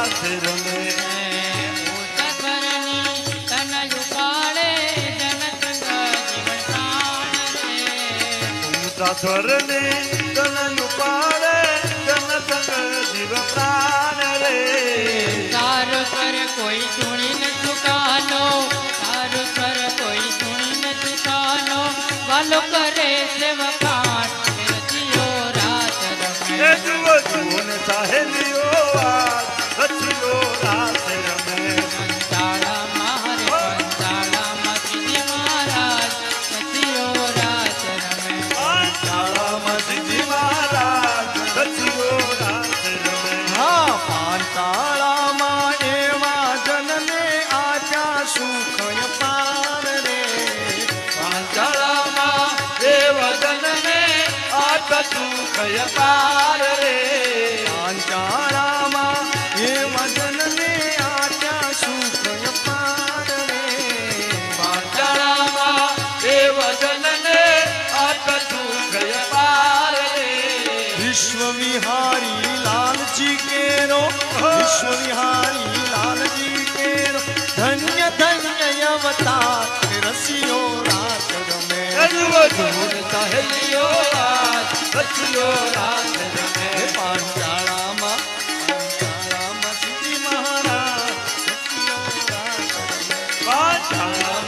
રાત રમે ધરની તન ઉપાડે જન સંગ જીવ પ્રાણ રે તારો સ્વર કોઈ સુણી ન ચુકાનો તારો સ્વર કોઈ સુણી ન ચુકાનો વાલો કરે સેવકાન રચિયો રાત રમે જુઓ જુઓ ને સાહેલીઓ વાત રચિયો રાત રમે પંચાળામાં હરે પંચાળામાં સીધી મહારાજ રચિયો રાત રમે પાંચાળામાં સિદ્ધિ મહારાજ રચિયો રાત રમે હા પાંચાળામાં એવા જનને આજા સુખ પાર રે પાંચાળામાં દેવ જનને આજ સુખ પાર રે પાંચાળામાં એવા જનને આજા સુખ પાર રે પાંચાળામાં દેવ જનને આજ સુખ પાર રે વિશ્વ વિહારી લાલજી કેરો વિશ્વ વિહારી લાલજી કેરો ધન્ય ધન્ય અવતાર રસિયો રાત રમે જુઓ જુઓ ને સાહેલીઓ વાત રચિયો રાત રમે પાંચાળામાં સિદ્ધિ મહારાજ રસિયો રાત રમે પાંચાળામાં